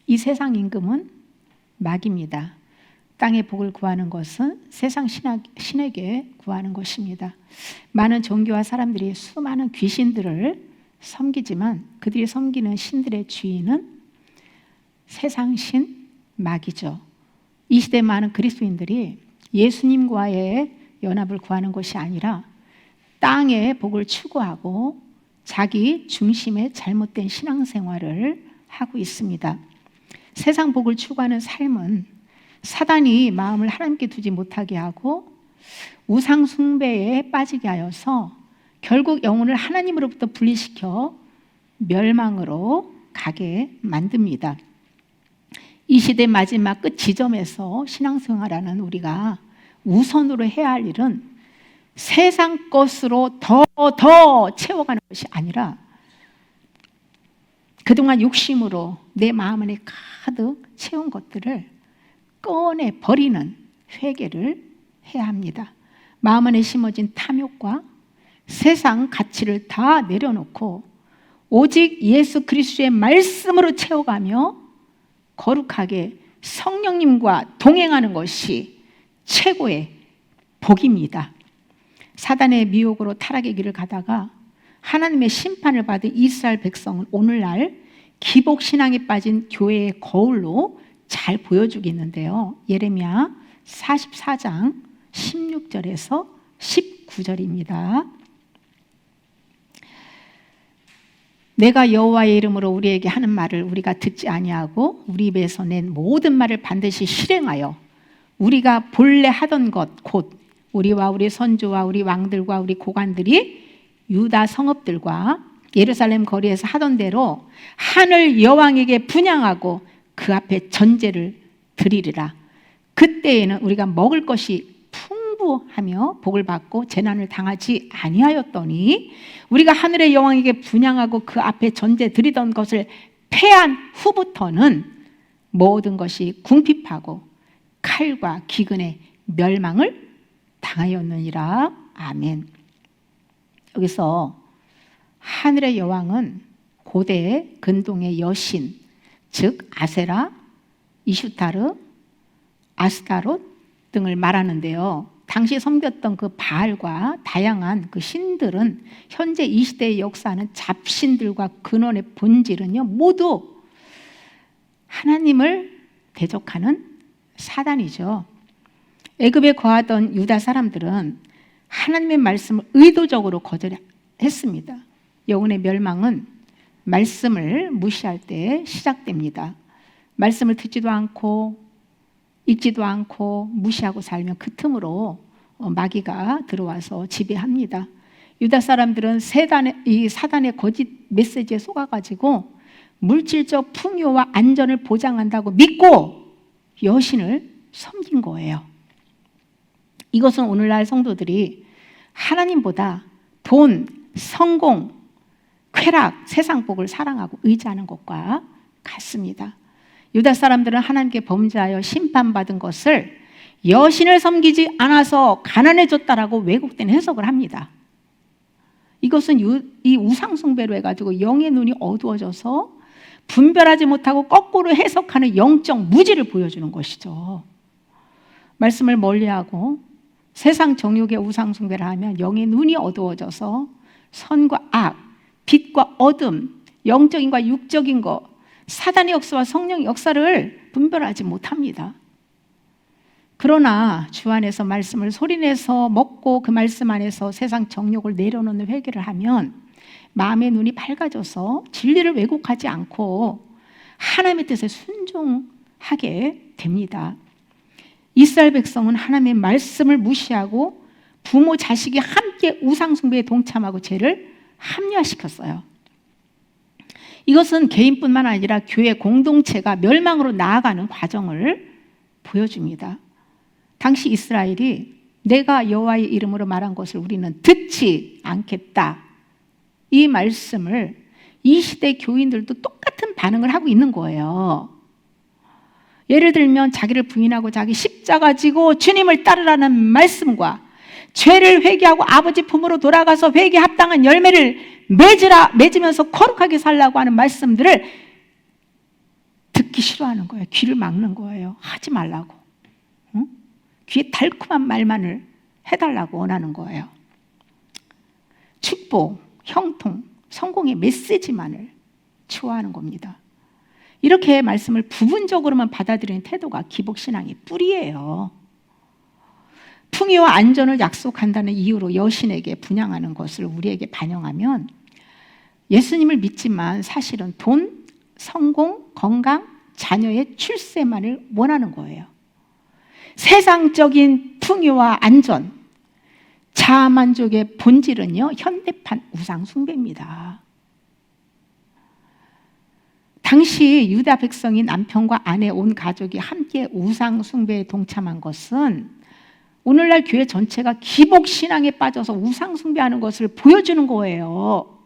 이 세상 임금은 마귀입니다. 땅의 복을 구하는 것은 세상 신에게 구하는 것입니다. 많은 종교와 사람들이 수많은 귀신들을 섬기지만 그들이 섬기는 신들의 주인은 세상 신 마귀죠. 이 시대 많은 그리스도인들이 예수님과의 연합을 구하는 것이 아니라 땅의 복을 추구하고 자기 중심의 잘못된 신앙생활을 하고 있습니다. 세상 복을 추구하는 삶은 사단이 마음을 하나님께 두지 못하게 하고 우상 숭배에 빠지게 하여서 결국 영혼을 하나님으로부터 분리시켜 멸망으로 가게 만듭니다. 이 시대 마지막 끝 지점에서 신앙생활하는 우리가 우선으로 해야 할 일은 세상 것으로 더 채워가는 것이 아니라 그동안 욕심으로 내 마음 안에 가득 채운 것들을 꺼내 버리는 회개를 해야 합니다. 마음 안에 심어진 탐욕과 세상 가치를 다 내려놓고 오직 예수 그리스도의 말씀으로 채워가며 거룩하게 성령님과 동행하는 것이 최고의 복입니다. 사단의 미혹으로 타락의 길을 가다가 하나님의 심판을 받은 이스라엘 백성은 오늘날 기복신앙에 빠진 교회의 거울로 잘 보여주고 있는데요. 예레미야 44장 16절에서 19절입니다. 내가 여호와의 이름으로 우리에게 하는 말을 우리가 듣지 아니하고 우리 입에서 낸 모든 말을 반드시 실행하여 우리가 본래 하던 것 곧 우리와 우리 선조와 우리 왕들과 우리 고관들이 유다 성읍들과 예루살렘 거리에서 하던 대로 하늘 여왕에게 분향하고 그 앞에 전제를 드리리라. 그때에는 우리가 먹을 것이 풍부하며 복을 받고 재난을 당하지 아니하였더니 우리가 하늘의 여왕에게 분향하고 그 앞에 전제 드리던 것을 패한 후부터는 모든 것이 궁핍하고 칼과 기근에 멸망을 당하였느니라. 아멘. 여기서 하늘의 여왕은 고대 근동의 여신, 즉 아세라, 이슈타르, 아스타롯 등을 말하는데요. 당시 섬겼던 그 바알과 다양한 그 신들은 현재 이 시대의 역사하는 잡신들과 근원의 본질은요, 모두 하나님을 대적하는 사단이죠. 애굽에 거하던 유다 사람들은 하나님의 말씀을 의도적으로 거절했습니다. 영혼의 멸망은 말씀을 무시할 때 시작됩니다. 말씀을 듣지도 않고 읽지도 않고 무시하고 살면 그 틈으로 마귀가 들어와서 지배합니다. 유다 사람들은 이 사단의 거짓 메시지에 속아가지고 물질적 풍요와 안전을 보장한다고 믿고 여신을 섬긴 거예요. 이것은 오늘날 성도들이 하나님보다 돈, 성공, 쾌락, 세상 복을 사랑하고 의지하는 것과 같습니다. 유다 사람들은 하나님께 범죄하여 심판받은 것을 여신을 섬기지 않아서 가난해졌다라고 왜곡된 해석을 합니다. 이것은 이 우상숭배로 해가지고 영의 눈이 어두워져서 분별하지 못하고 거꾸로 해석하는 영적 무지를 보여주는 것이죠. 말씀을 멀리하고 세상 정욕의 우상숭배를 하면 영의 눈이 어두워져서 선과 악, 빛과 어둠, 영적인과 육적인 것, 사단의 역사와 성령의 역사를 분별하지 못합니다. 그러나 주 안에서 말씀을 소리내서 먹고 그 말씀 안에서 세상 정욕을 내려놓는 회개를 하면 마음의 눈이 밝아져서 진리를 왜곡하지 않고 하나님의 뜻에 순종하게 됩니다. 이스라엘 백성은 하나님의 말씀을 무시하고 부모, 자식이 함께 우상숭배에 동참하고 죄를 합리화시켰어요. 이것은 개인뿐만 아니라 교회 공동체가 멸망으로 나아가는 과정을 보여줍니다. 당시 이스라엘이 내가 여호와의 이름으로 말한 것을 우리는 듣지 않겠다. 이 말씀을 이 시대 교인들도 똑같은 반응을 하고 있는 거예요. 예를 들면 자기를 부인하고 자기 십자가 지고 주님을 따르라는 말씀과 죄를 회개하고 아버지 품으로 돌아가서 회개에 합당한 열매를 맺으면서 거룩하게 살라고 하는 말씀들을 듣기 싫어하는 거예요. 귀를 막는 거예요. 하지 말라고. 응? 귀에 달콤한 말만을 해달라고 원하는 거예요. 축복, 형통, 성공의 메시지만을 추구하는 겁니다. 이렇게 말씀을 부분적으로만 받아들이는 태도가 기복신앙의 뿌리예요. 풍요와 안전을 약속한다는 이유로 여신에게 분양하는 것을 우리에게 반영하면 예수님을 믿지만 사실은 돈, 성공, 건강, 자녀의 출세만을 원하는 거예요. 세상적인 풍요와 안전, 자아만족의 본질은요, 현대판 우상숭배입니다. 당시 유다 백성이 남편과 아내 온 가족이 함께 우상숭배에 동참한 것은 오늘날 교회 전체가 기복신앙에 빠져서 우상숭배하는 것을 보여주는 거예요.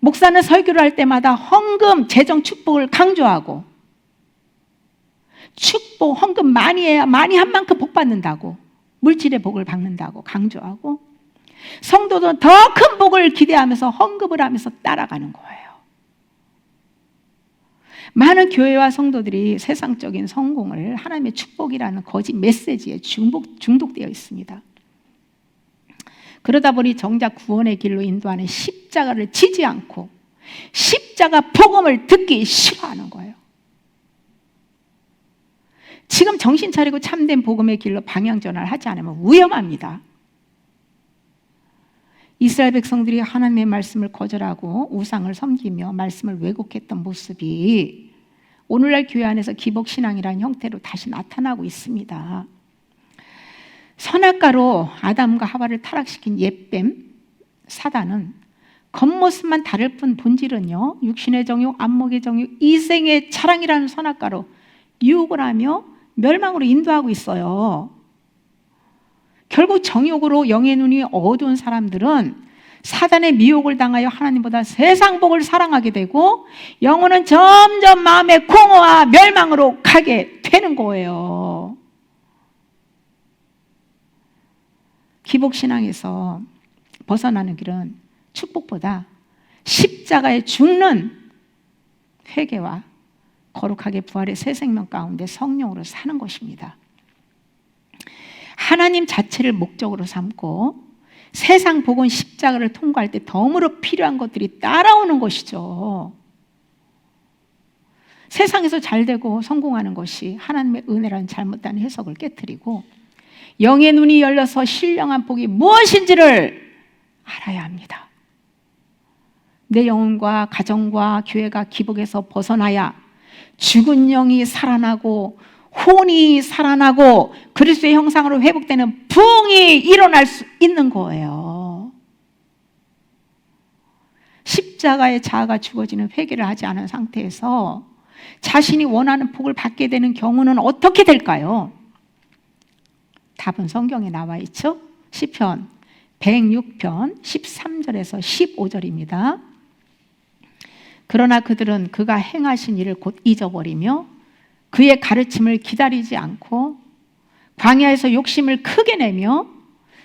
목사는 설교를 할 때마다 헌금, 재정 축복을 강조하고 축복, 헌금 많이 해야 많이 한 만큼 복 받는다고, 물질의 복을 받는다고 강조하고, 성도도 더 큰 복을 기대하면서 헌금을 하면서 따라가는 거예요. 많은 교회와 성도들이 세상적인 성공을 하나님의 축복이라는 거짓 메시지에 중독되어 있습니다. 그러다 보니 정작 구원의 길로 인도하는 십자가를 지지 않고 십자가 복음을 듣기 싫어하는 거예요. 지금 정신 차리고 참된 복음의 길로 방향 전환을 하지 않으면 위험합니다. 이스라엘 백성들이 하나님의 말씀을 거절하고 우상을 섬기며 말씀을 왜곡했던 모습이 오늘날 교회 안에서 기복신앙이라는 형태로 다시 나타나고 있습니다. 선악과로 아담과 하와를 타락시킨 옛뱀 사단은 겉모습만 다를 뿐 본질은요, 육신의 정욕, 안목의 정욕, 이생의 자랑이라는 선악과로 유혹을 하며 멸망으로 인도하고 있어요. 결국 정욕으로 영의 눈이 어두운 사람들은 사단의 미혹을 당하여 하나님보다 세상 복을 사랑하게 되고 영혼은 점점 마음의 공허와 멸망으로 가게 되는 거예요. 기복신앙에서 벗어나는 길은 축복보다 십자가에 죽는 회개와 거룩하게 부활의 새 생명 가운데 성령으로 사는 것입니다. 하나님 자체를 목적으로 삼고 세상 복은 십자가를 통과할 때 덤으로 필요한 것들이 따라오는 것이죠. 세상에서 잘되고 성공하는 것이 하나님의 은혜라는 잘못된 해석을 깨트리고 영의 눈이 열려서 신령한 복이 무엇인지를 알아야 합니다. 내 영혼과 가정과 교회가 기복에서 벗어나야 죽은 영이 살아나고 혼이 살아나고 그리스도의 형상으로 회복되는 부흥이 일어날 수 있는 거예요. 십자가의 자아가 죽어지는 회개를 하지 않은 상태에서 자신이 원하는 복을 받게 되는 경우는 어떻게 될까요? 답은 성경에 나와 있죠. 시편 106편 13절에서 15절입니다. 그러나 그들은 그가 행하신 일을 곧 잊어버리며 그의 가르침을 기다리지 않고 광야에서 욕심을 크게 내며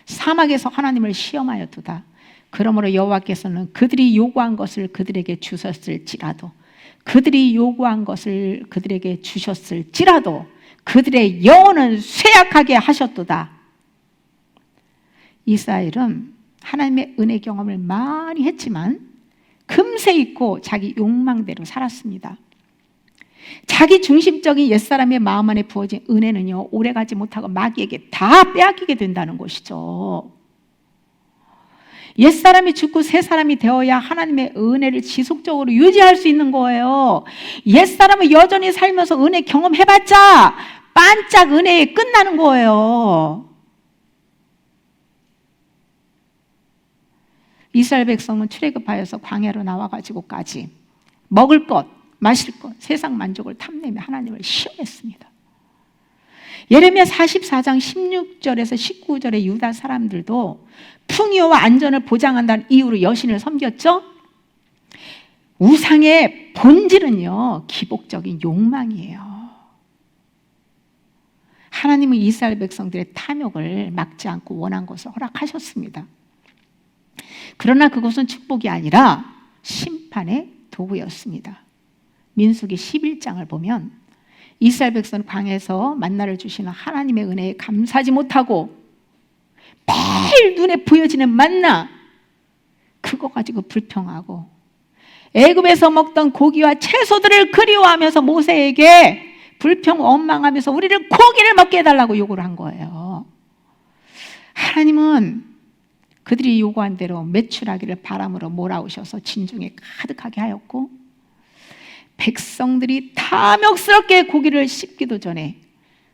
사막에서 하나님을 시험하였도다. 그러므로 여호와께서는 그들이 요구한 것을 그들에게 주셨을지라도 그들의 영혼은 쇠약하게 하셨도다. 이스라엘은 하나님의 은혜 경험을 많이 했지만 금세 잊고 자기 욕망대로 살았습니다. 자기 중심적인 옛사람의 마음 안에 부어진 은혜는요, 오래가지 못하고 마귀에게 다 빼앗기게 된다는 것이죠. 옛사람이 죽고 새사람이 되어야 하나님의 은혜를 지속적으로 유지할 수 있는 거예요. 옛사람은 여전히 살면서 은혜 경험해봤자 반짝 은혜에 끝나는 거예요. 이스라엘 백성은 출애굽하여서 광야로 나와가지고까지 먹을 것, 마실 것, 세상 만족을 탐내며 하나님을 시험했습니다. 예레미야 44장 16절에서 19절의 유다 사람들도 풍요와 안전을 보장한다는 이유로 여신을 섬겼죠. 우상의 본질은요, 기복적인 욕망이에요. 하나님은 이스라엘 백성들의 탐욕을 막지 않고 원한 것을 허락하셨습니다. 그러나 그것은 축복이 아니라 심판의 도구였습니다. 민수기 11장을 보면 이스라엘 백성 광야에서 만나를 주시는 하나님의 은혜에 감사하지 못하고 매일 눈에 보여지는 만나 그거 가지고 불평하고 애굽에서 먹던 고기와 채소들을 그리워하면서 모세에게 불평 원망하면서 우리를 고기를 먹게 해달라고 요구를 한 거예요. 하나님은 그들이 요구한 대로 매출하기를 바람으로 몰아오셔서 진중에 가득하게 하였고 백성들이 탐욕스럽게 고기를 씹기도 전에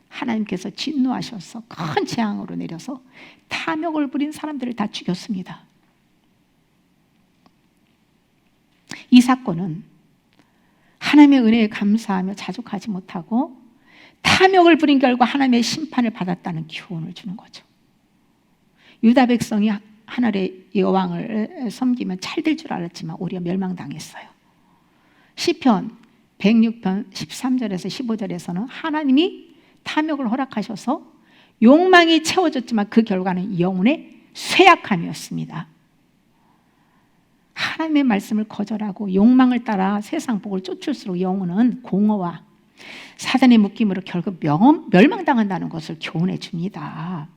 하나님께서 진노하셔서 큰 재앙으로 내려서 탐욕을 부린 사람들을 다 죽였습니다. 이 사건은 하나님의 은혜에 감사하며 자족하지 못하고 탐욕을 부린 결과 하나님의 심판을 받았다는 교훈을 주는 거죠. 유다 백성이 하늘의 여왕을 섬기면 잘 될 줄 알았지만 오히려 멸망당했어요. 시편 106편 13절에서 15절에서는 하나님이 탐욕을 허락하셔서 욕망이 채워졌지만 그 결과는 영혼의 쇠약함이었습니다. 하나님의 말씀을 거절하고 욕망을 따라 세상 복을 쫓을수록 영혼은 공허와 사단의 묶임으로 결국 멸망당한다는 것을 교훈해 줍니다.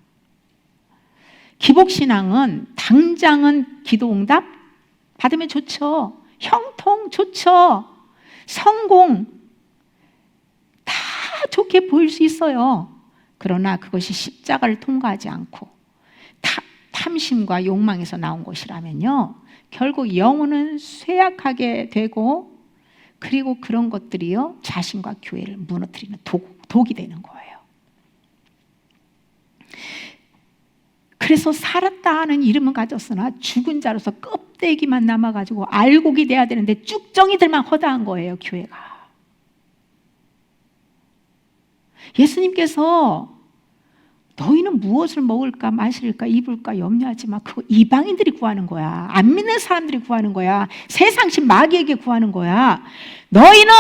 기복신앙은 당장은 기도응답 받으면 좋죠. 형통 좋죠. 성공 다 좋게 보일 수 있어요. 그러나 그것이 십자가를 통과하지 않고 탐심과 욕망에서 나온 것이라면요, 결국 영혼은 쇠약하게 되고 그리고 그런 것들이요 자신과 교회를 무너뜨리는 독이 되는 거예요. 그래서 살았다 하는 이름은 가졌으나 죽은 자로서 껍데기만 남아가지고 알곡이 돼야 되는데 쭉정이들만 허다한 거예요. 교회가. 예수님께서 너희는 무엇을 먹을까 마실까 입을까 염려하지 마. 그거 이방인들이 구하는 거야. 안 믿는 사람들이 구하는 거야. 세상신 마귀에게 구하는 거야. 너희는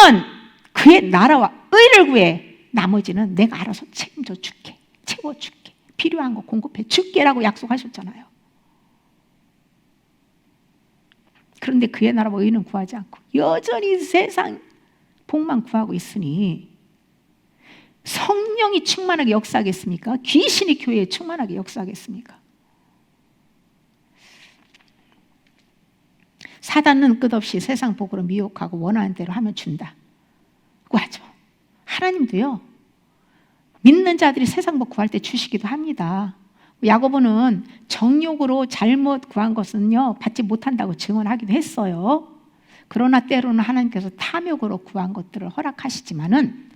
그의 나라와 의를 구해. 나머지는 내가 알아서 책임져 줄게. 채워줄게. 필요한 거 공급해 줄게라고 약속하셨잖아요. 그런데 그의 나라와 의는 구하지 않고 여전히 세상 복만 구하고 있으니 성령이 충만하게 역사하겠습니까? 귀신이 교회에 충만하게 역사하겠습니까? 사단은 끝없이 세상 복으로 미혹하고 원하는 대로 하면 준다 고 하죠. 하나님도요 믿는 자들이 세상 복 구할 때 주시기도 합니다. 야고보는 정욕으로 잘못 구한 것은요 받지 못한다고 증언하기도 했어요. 그러나 때로는 하나님께서 탐욕으로 구한 것들을 허락하시지만은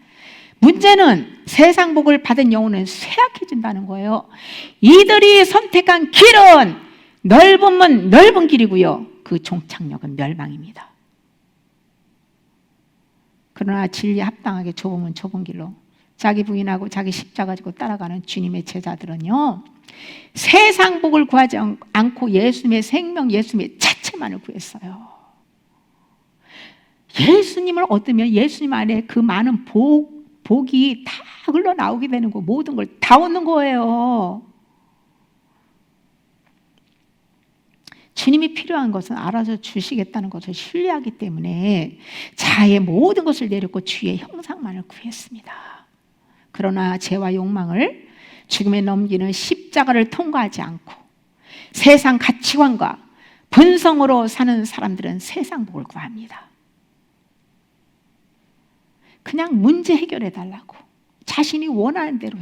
문제는 세상 복을 받은 영혼은 쇠약해진다는 거예요. 이들이 선택한 길은 넓은 문 넓은 길이고요 그 종착역은 멸망입니다. 그러나 진리에 합당하게 좁은 문 좁은 길로 자기 부인하고 자기 십자가 지고 따라가는 주님의 제자들은요 세상 복을 구하지 않고 예수님의 생명 예수님의 자체만을 구했어요. 예수님을 얻으면 예수님 안에 그 많은 복이 다 흘러나오게 되는 거 모든 걸 다 얻는 거예요. 주님이 필요한 것은 알아서 주시겠다는 것을 신뢰하기 때문에 자의 모든 것을 내렸고 주의 형상만을 구했습니다. 그러나 죄와 욕망을 죽음에 넘기는 십자가를 통과하지 않고 세상 가치관과 본성으로 사는 사람들은 세상 복을 구합니다. 그냥 문제 해결해 달라고 자신이 원하는 대로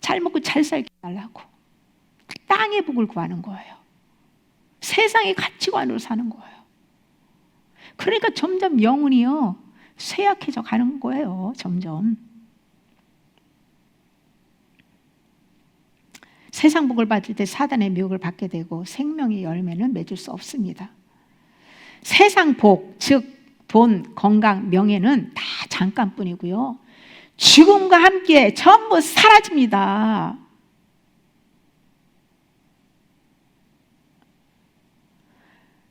잘 먹고 잘 살게 해달라고 땅의 복을 구하는 거예요. 세상의 가치관으로 사는 거예요. 그러니까 점점 영혼이요 쇠약해져 가는 거예요. 점점 세상 복을 받을 때 사단의 미혹을 받게 되고 생명의 열매는 맺을 수 없습니다. 세상 복, 즉 돈, 건강, 명예는 다 잠깐뿐이고요 죽음과 함께 전부 사라집니다.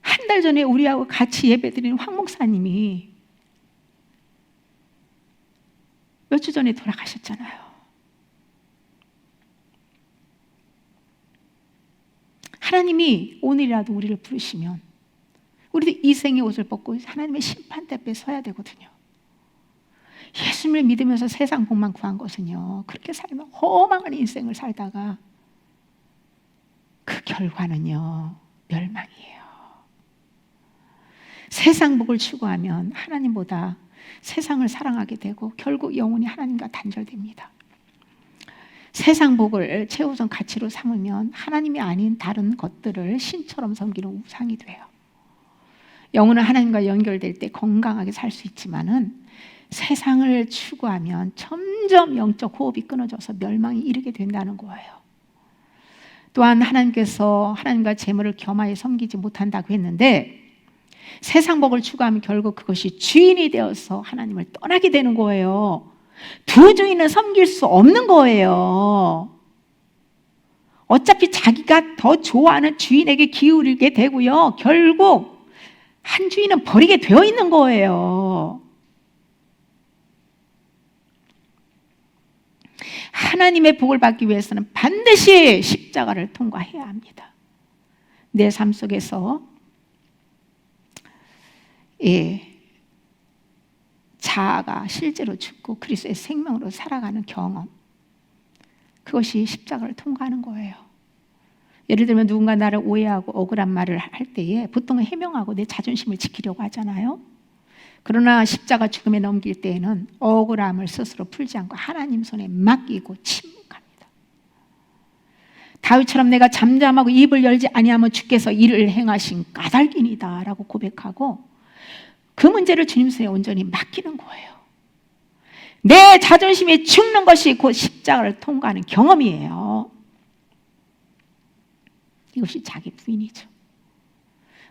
한 달 전에 우리하고 같이 예배드리는 황 목사님이 몇 주 전에 돌아가셨잖아요. 하나님이 오늘이라도 우리를 부르시면 우리도 이 생의 옷을 벗고 하나님의 심판대 앞에 서야 되거든요. 예수님을 믿으면서 세상 복만 구한 것은요, 그렇게 살면 허망한 인생을 살다가 그 결과는요, 멸망이에요. 세상 복을 추구하면 하나님보다 세상을 사랑하게 되고 결국 영혼이 하나님과 단절됩니다. 세상 복을 최우선 가치로 삼으면 하나님이 아닌 다른 것들을 신처럼 섬기는 우상이 돼요. 영혼은 하나님과 연결될 때 건강하게 살 수 있지만은 세상을 추구하면 점점 영적 호흡이 끊어져서 멸망이 이르게 된다는 거예요. 또한 하나님께서 하나님과 재물을 겸하여 섬기지 못한다고 했는데 세상 복을 추구하면 결국 그것이 주인이 되어서 하나님을 떠나게 되는 거예요. 두 주인은 섬길 수 없는 거예요. 어차피 자기가 더 좋아하는 주인에게 기울이게 되고요. 결국 한 주인은 버리게 되어 있는 거예요. 하나님의 복을 받기 위해서는 반드시 십자가를 통과해야 합니다. 내 삶 속에서 자아가 실제로 죽고 그리스도의 생명으로 살아가는 경험, 그것이 십자가를 통과하는 거예요. 예를 들면 누군가 나를 오해하고 억울한 말을 할 때에 보통은 해명하고 내 자존심을 지키려고 하잖아요. 그러나 십자가 죽음에 넘길 때에는 억울함을 스스로 풀지 않고 하나님 손에 맡기고 침묵합니다. 다윗처럼 내가 잠잠하고 입을 열지 아니하면 주께서 이를 행하신 까닭이니이다 라고 고백하고 그 문제를 주님 손에 온전히 맡기는 거예요. 내 자존심이 죽는 것이 곧 십자가를 통과하는 경험이에요. 이것이 자기 부인이죠.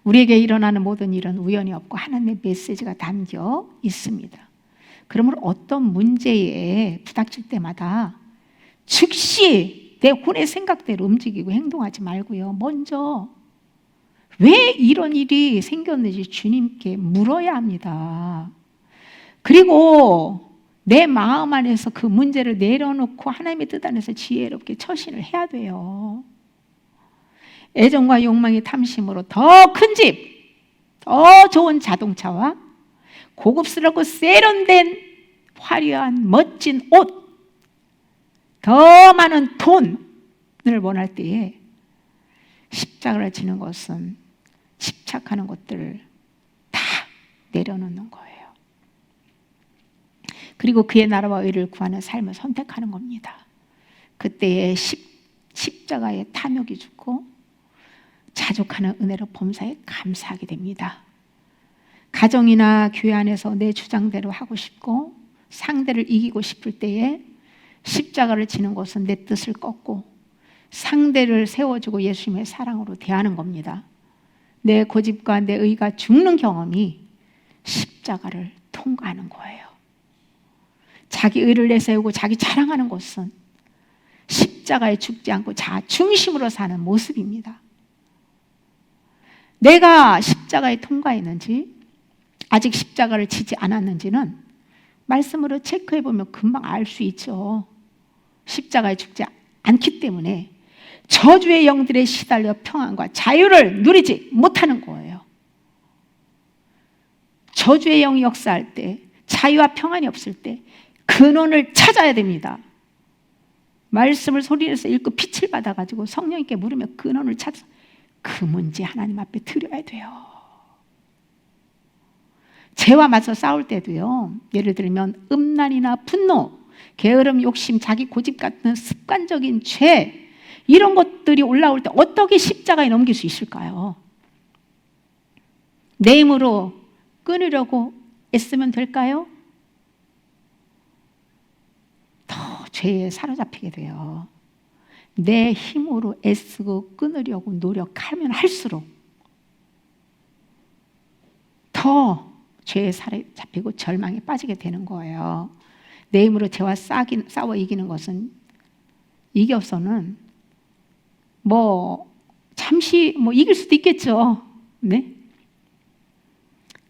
우리에게 일어나는 모든 일은 우연이 없고 하나님의 메시지가 담겨 있습니다. 그러므로 어떤 문제에 부닥칠 때마다 즉시 내 혼의 생각대로 움직이고 행동하지 말고요. 먼저 왜 이런 일이 생겼는지 주님께 물어야 합니다. 그리고 내 마음 안에서 그 문제를 내려놓고 하나님의 뜻 안에서 지혜롭게 처신을 해야 돼요. 애정과 욕망의 탐심으로 더 큰 집, 더 좋은 자동차와 고급스럽고 세련된 화려한 멋진 옷, 더 많은 돈을 원할 때에 십자가를 지는 것은 집착하는 것들을 다 내려놓는 거예요. 그리고 그의 나라와 의를 구하는 삶을 선택하는 겁니다. 그때에 십자가의 탐욕이 죽고 자족하는 은혜로 범사에 감사하게 됩니다. 가정이나 교회 안에서 내 주장대로 하고 싶고 상대를 이기고 싶을 때에 십자가를 지는 것은 내 뜻을 꺾고 상대를 세워주고 예수님의 사랑으로 대하는 겁니다. 내 고집과 내 의가 죽는 경험이 십자가를 통과하는 거예요. 자기 의를 내세우고 자기 자랑하는 것은 십자가에 죽지 않고 자아 중심으로 사는 모습입니다. 내가 십자가에 통과했는지 아직 십자가를 지지 않았는지는 말씀으로 체크해 보면 금방 알 수 있죠. 십자가에 죽지 않기 때문에 저주의 영들에 시달려 평안과 자유를 누리지 못하는 거예요. 저주의 영이 역사할 때, 자유와 평안이 없을 때 근원을 찾아야 됩니다. 말씀을 소리내서 읽고 빛을 받아가지고 성령님께 물으며 근원을 찾아서 그 문제 하나님 앞에 드려야 돼요. 죄와 맞서 싸울 때도요, 예를 들면 음란이나 분노, 게으름, 욕심, 자기 고집 같은 습관적인 죄, 이런 것들이 올라올 때 어떻게 십자가에 넘길 수 있을까요? 내 힘으로 끊으려고 애쓰면 될까요? 더 죄에 사로잡히게 돼요. 내 힘으로 애쓰고 끊으려고 노력하면 할수록 더 죄에 사로잡히고 절망에 빠지게 되는 거예요. 내 힘으로 죄와 싸워 이기는 것은 이겨서는 잠시 이길 수도 있겠죠. 네?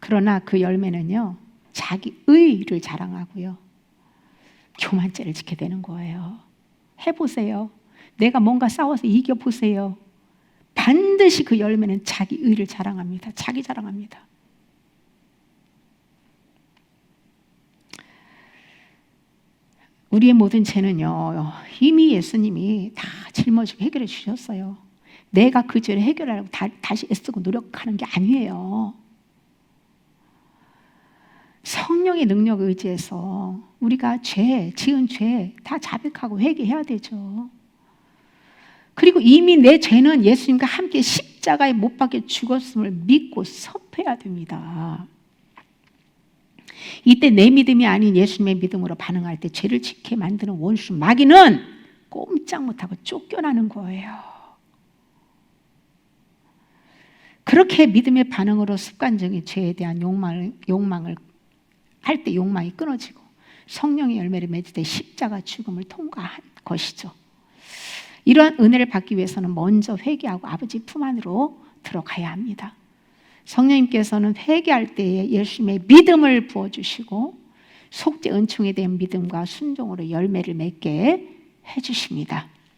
그러나 그 열매는요, 자기 의를 자랑하고요, 교만죄를 지게 되는 거예요. 해보세요. 내가 뭔가 싸워서 이겨보세요. 반드시 그 열매는 자기 의를 자랑합니다. 자기 자랑합니다. 우리의 모든 죄는요, 이미 예수님이 다 짊어지고 해결해 주셨어요. 내가 그 죄를 해결하려고 다시 애쓰고 노력하는 게 아니에요. 성령의 능력에 의지해서 우리가 지은 죄 다 자백하고 회개해야 되죠. 그리고 이미 내 죄는 예수님과 함께 십자가에 못 박혀 죽었음을 믿고 선포해야 됩니다. 이때 내 믿음이 아닌 예수님의 믿음으로 반응할 때 죄를 짓게 만드는 원수 마귀는 꼼짝 못하고 쫓겨나는 거예요. 그렇게 믿음의 반응으로 습관적인 죄에 대한 욕망을 할 때 욕망이 끊어지고 성령의 열매를 맺을 때 십자가 죽음을 통과한 것이죠. 이러한 은혜를 받기 위해서는 먼저 회개하고 아버지 품 안으로 들어가야 합니다. 성령님께서는 회개할 때에 예수님의 믿음을 부어주시고 속죄 은총에 대한 믿음과 순종으로 열매를 맺게 해주십니다.